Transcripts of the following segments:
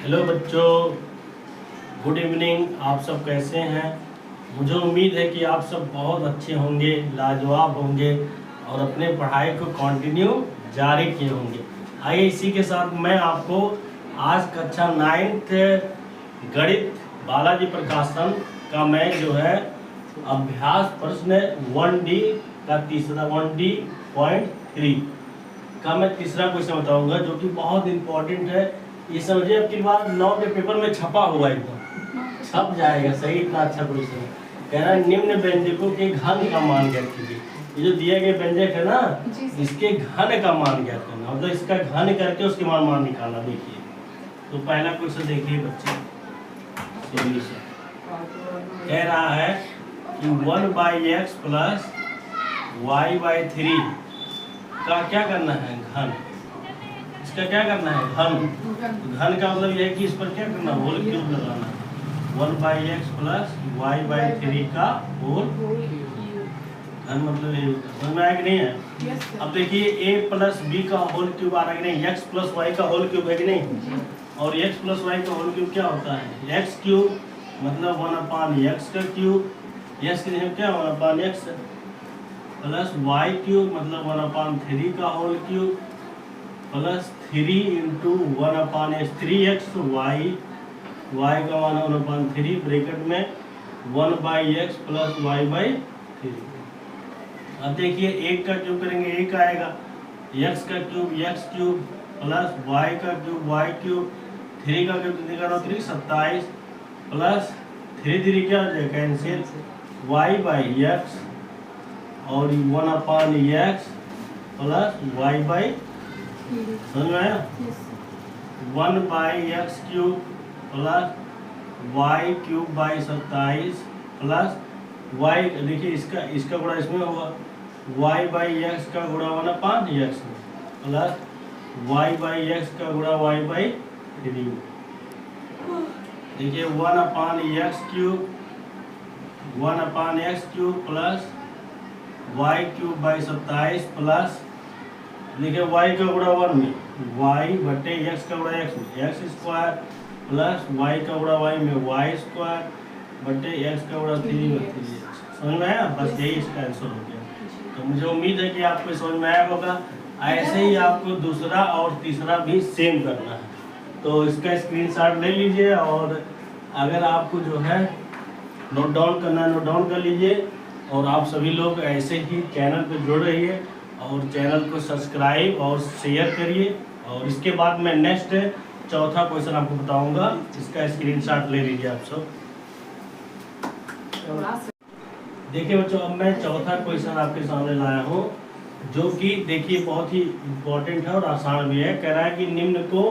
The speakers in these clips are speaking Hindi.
हेलो बच्चों, गुड इवनिंग। आप सब कैसे हैं? मुझे उम्मीद है कि आप सब बहुत अच्छे होंगे, लाजवाब होंगे और अपने पढ़ाई को कंटिन्यू जारी किए होंगे। आइए इसी के साथ मैं आपको आज कक्षा 9th गणित बालाजी प्रकाशन का मैं जो है अभ्यास प्रश्न 1D का तीसरा 1D.3 का मैं तीसरा क्वेश्चन बताऊंगा, जो कि बहुत इंपॉर्टेंट है। ये समझिए अब की बार 9 के पेपर में छपा हुआ एकदम छप जाएगा। सही, इतना अच्छा क्वेश्चन है। कह रहा है निम्न व्यंजकों के घन का मान ज्ञात कीजिए। ये जो दिए गए व्यंजक है ना, इसके घन का मान ज्ञात करना, मतलब इसका घन करके उसके मान निकालना। देखिए तो पहला क्वेश्चन देखिए बच्चे, सॉल्यूशन कह रहा है कि 1/x प्लस y/3 का क्या करना है, घन। इसका क्या करना है, घन। घन का मतलब यह है कि इस पर क्या करना, होल क्यूब लगाना। 1/x प्लस y/3 का होल घन, मतलब ये समझ में आया कि नहीं है? अब देखिए a प्लस b का होल क्यूब आ रहा है कि नहीं, x प्लस y का होल क्यूब है कि नहीं। और x प्लस y का होल क्यूब क्या होता है, x क्यूब मतलब 1/x का क्यूब, x की जगह क्या 1/x प्लस y क्यूब मतलब 1/3 का whole cube plus 3 into 1/x 3x y का मान 1/3 ब्रैकेट में 1/x प्लस y/3। अब देखिए एक का क्यूब करेंगे, एक आएगा, x का cube x cube plus y का क्यूब y क्यूब, 3 का क्यूब निकालो 3 27 प्लस 3 क्या हो जाएगा, कैंसिल, y/x और 1/x प्लस y/, समझ में आया? 1/x cube plus y cube by 27 plus y, देखिए इसका गुणा इसमें होगा, y/x का गुणा 1/x प्लस y/x का गुणा y/3। देखिए 1/x cube plus y cube by 27 plus, देखिए y का गुणा 1 में y बटे x का गुणा x में x स्क्वायर प्लस y का गुणा y में y स्क्वायर बटे x का गुणा 3 में 3x। समझ में आया? बस यही इसका आंसर हो गया। तो मुझे उम्मीद है कि आपको समझ में आया होगा। ऐसे ही आपको दूसरा और तीसरा भी सेम करना है, तो इसका स्क्रीनशॉट ले लीजिए और अगर आपको जो है नोट डाउन करना है, नोट डाउन कर लीजिए। और आप सभी लोग ऐसे ही चैनल पर जुड़ रहिए और चैनल को सब्सक्राइब और शेयर करिए। और इसके बाद मैं नेक्स्ट चौथा क्वेश्चन आपको बताऊंगा, इसका स्क्रीनशॉट ले लीजिए आप सब। देखिए बच्चों, अब मैं चौथा क्वेश्चन आपके सामने लाया हूँ, जो कि देखिए बहुत ही इम्पोर्टेंट है और आसान भी है। कह रहा है कि निम्न को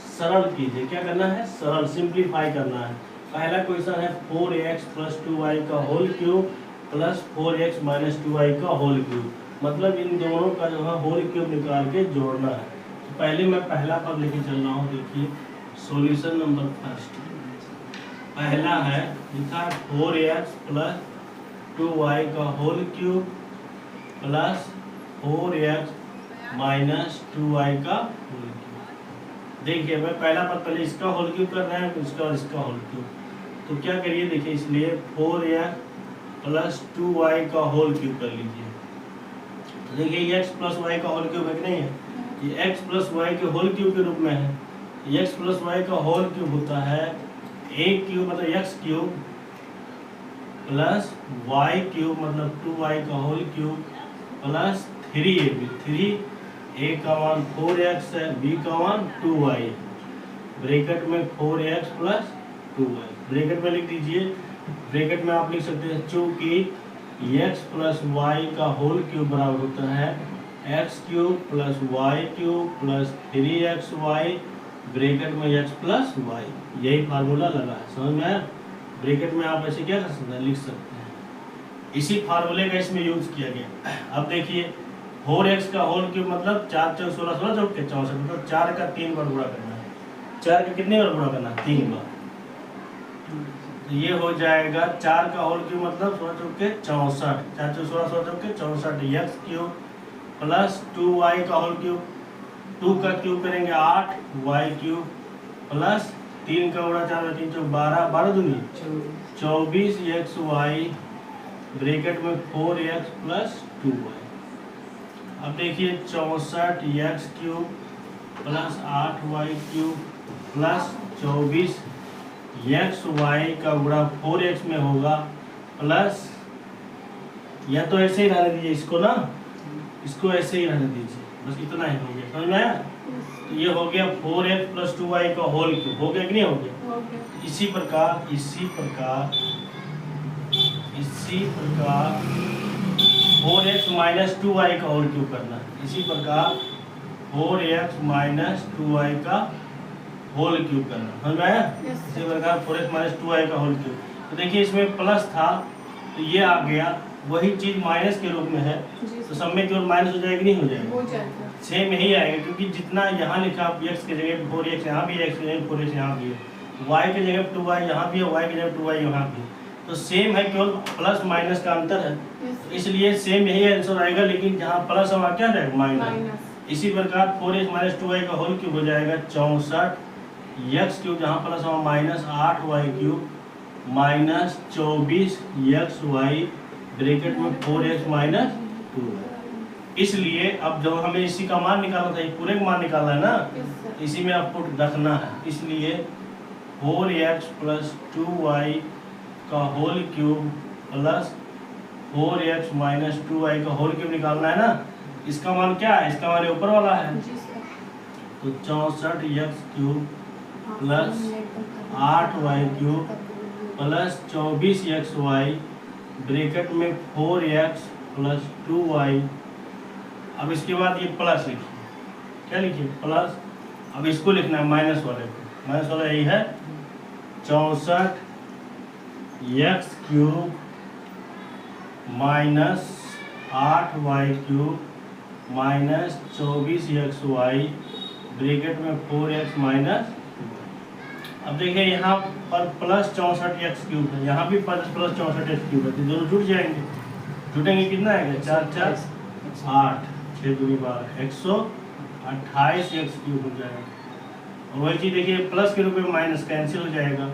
सरल कीजिए। क्या करना है, सरल, सिंप्लीफाई करना है। पहला क्वेश्चन है 4x प्लस 2y का whole cube plus 4x minus 2y का होल क्यूब, मतलब इन दोनों का जो है होल क्यूब निकाल के जोड़ना है। तो पहले मैं पहला पद लेके चल रहा हूँ। देखिए सॉल्यूशन नंबर फर्स्ट, पहला है लिखा 4x प्लस 2y का whole cube plus 4x minus 2y का होल क्यूब। देखिए मैं पहला पद पहले इसका होल क्यूब कर रहे हैं, इसका और इसका होल क्यूब। तो क्या करिए, देखिए इसलिए 4x प्लस 2y का होल क्यूब कर लीजिए। तो देखिए x प्लस y का होल क्यूब है कि नहीं है, ये x प्लस y के होल क्यूब के रूप में है। x प्लस y का होल क्यूब होता है a क्यूब मतलब x cube plus y cube मतलब 2y का whole cube plus 3ab, 3a का मान 4x है, b का मान 2y, ब्रैकेट में 4x प्लस 2y, ब्रैकेट में लिख दीजिए। ब्रैकेट में आप लिख सकते हैं चूंकि x प्लस y का होल क्यूब बराबर होता है x cube plus y cube plus 3xy, bracket में x प्लस y, यही फार्मूला लगा है। समझ में आया? ब्रैकेट में आप ऐसे क्या कर सकते हैं, लिख सकते हैं। इसी फार्मूले का इसमें यूज किया गया। अब देखिए 4x का होल क्यूब मतलब 4 4 16 16 चौके 64, मतलब 4 का 3 बार गुणा करना है। 4 का कितने बार गुणा करना है, 3 बार। तो ये हो जाएगा 4 का होल क्यूब मतलब 16 चौके 64, 4 4 16 16 चौके 64 x क्यूब प्लस 2y का होल क्यूब, 2 का क्यूब करेंगे 8 y क्यूब प्लस 3 का गुणा 4 3 चौक 12, 12 दूनी 24xy ब्रैकेट में 4x प्लस 2y। अब देखिए 64x cube plus 8y cube plus 24xy का गुणा 4x में होगा प्लस, या तो ऐसे ही रहने दीजिए इसको ना, इसको ऐसे ही रहने दीजिए, बस इतना ही हो गया, समझ में आया? तो ये हो गया 4x प्लस 2y का होल क्यूब, हो गया कि नहीं हो गया? इसी प्रकार 4x माइनस 2y का होल क्यूब करना है। इसी प्रकार 4x माइनस 2y का होल क्यूब करना, समझ में आया? इसी प्रकार 4x माइनस 2y का होल क्यूब। तो देखिए इसमें प्लस था तो ये आ गया, वही चीज माइनस के रूप में है तो सब में केवल माइनस हो जाएगी, नहीं हो जाएगा? सेम यही आएगा, क्योंकि जितना यहाँ लिखा x की जगह 4x यहाँ भी, x की जगह 4x यहाँ भी है, y की जगह 2y यहाँ भी है, y की जगह 2y यहाँ भी है, तो सेम है, केवल प्लस माइनस का अंतर है। तो इसलिए सेम यही आंसर आएगा, लेकिन जहाँ प्लस है वहाँ क्या रहेगा? माइनस। इसी प्रकार 4x माइनस 2y का होल क्यूब हो जाएगा 64x क्यूब, जहाँ प्लस है minus 8y cube minus 24xy bracket में 4x माइनस 2। इसलिए अब जब हमें इसी का मान निकालना था, पूरे का मान निकालना है ना, इसी में आपको रखना है। इसलिए 4x प्लस 2y का whole cube plus 4x minus 2y का होल क्यूब निकालना है ना। इसका मान क्या है? इसका मान ऊपर वाला है, तो 64x cube plus 8y cube plus 24xy bracket में 4x प्लस 2y। अब इसके बाद ये प्लस लिखिए, क्या लिखिए? प्लस। अब इसको लिखना है माइनस वाले को, माइनस वाला यही है 64x cube minus 8y cube minus 24xy bracket में 4x माइनस। अब देखिए यहाँ पर प्लस 64x क्यूब है, यहाँ भी प्लस 64x क्यूब है, तो दोनों जुड़ जाएंगे। जुटेंगे कितना आएगा? 4 4 8 6 दूनी 12 128x क्यूब हो जाएगा। और वही चीज़ देखिए प्लस के रूप में माइनस कैंसिल हो जाएगा,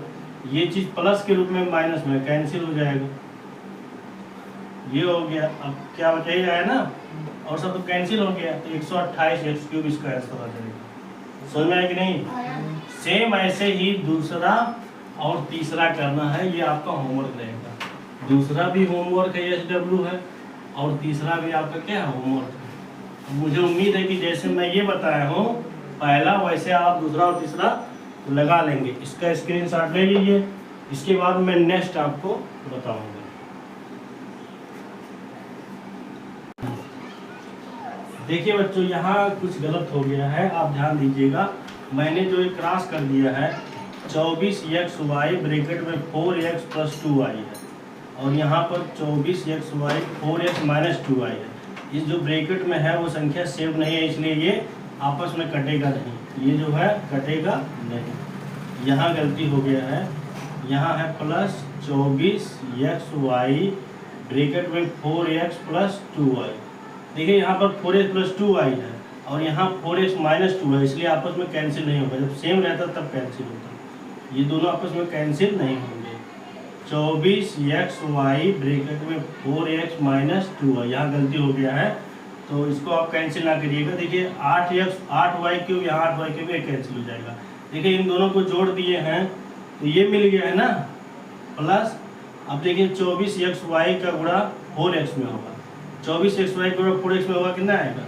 ये चीज़ प्लस के रूप में माइनस में कैंसिल हो जाएगा, ये हो गया। अब क्या बचा ही है ना, और सब तो कैंसिल हो गया, तो 128x क्यूब इसका आंसर आ जाएगा। समझ में आया कि नहीं? सेम ऐसे ही दूसरा और तीसरा करना है, ये आपका होमवर्क रहेगा। दूसरा भी होमवर्क है, SW है, और तीसरा भी आपका क्या है? होमवर्क है। मुझे उम्मीद है कि जैसे मैं ये बताया हूँ पहला, वैसे आप दूसरा और तीसरा लगा लेंगे। इसका स्क्रीनशॉट ले लीजिए, इसके बाद मैं नेक्स्ट आपको बताऊंगा। देखिए बच्चों, यहाँ कुछ गलत हो गया है, आप ध्यान दीजिएगा। मैंने जो एक क्रॉस कर दिया है 24xy ब्रैकेट में 4x प्लस 2y है, और यहाँ पर 24xy 4x माइनस 2y है। इस जो ब्रैकेट में है वो संख्या सेव नहीं है, इसलिए ये आपस में कटेगा नहीं, ये जो है कटेगा नहीं। यहाँ गलती हो गया है, यहाँ है प्लस 24xy ब्रैकेट में 4x प्लस 2y। देखिए यहाँ पर 4x प्लस 2y है और यहाँ 4x माइनस 2 है, इसलिए आपस में कैंसिल नहीं होगा। जब सेम रहता तब कैंसिल होता, ये दोनों आपस में कैंसिल नहीं होंगे। 24xy ब्रैकेट में 4x माइनस 2y, यहाँ गलती हो गया है, तो इसको आप कैंसिल ना करिएगा। देखिए 8y क्यूब, यहाँ 8y क्यूब कैंसिल हो जाएगा। देखिए इन दोनों को जोड़ दिए हैं तो ये मिल गया है ना, प्लस। अब देखिए 24xy का गुणा 4x में होगा, 24xy का गुणा 4x में होगा, कितना आएगा?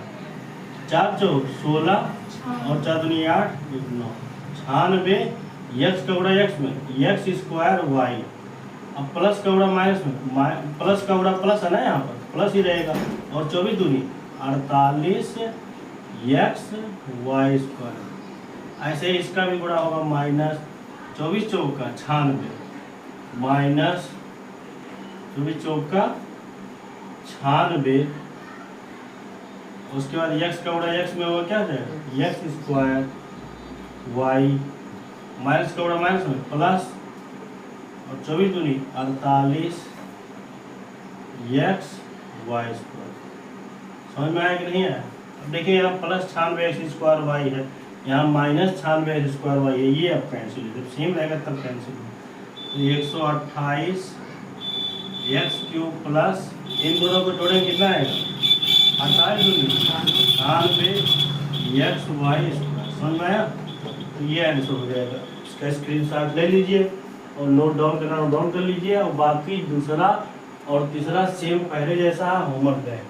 4 चौक 16 और 4 दूनी 8 9 96। x का गुणा x में x स्क्वायर y। अब प्लस का गुणा माइनस में, प्लस का गुणा प्लस है ना, यहाँ पर प्लस ही रहेगा, और 24 दूनी 48 x y स्क्वायर। ऐसे ही इसका भी गुणा होगा, माइनस 24 चौक का 96 माइनस 24 चौक का 96। उसके बाद x का गुणा x में होगा, क्या हो जाएगा? x स्क्वायर y माइनस का गुणा माइनस में प्लस, और 24 दूनी 48 x y स्क्वायर। समझ में आया कि नहीं आया? अब देखिए यहाँ प्लस 96 x स्क्वायर y है, यहाँ -96 ये अब कैंसिल, जब सेम रहेगा तब कैंसिल होगा। 128 x³ प्लस इन दोनों को जोड़ेंगे कितना आएगा 98 xy²। समझ में आया? तो ये आंसर हो जाएगा। इसका स्क्रीनशॉट ले लीजिए और नोट डाउन करना नोट डाउन कर लीजिए, और बाकी दूसरा और तीसरा सेम पहले जैसा होमवर्क है।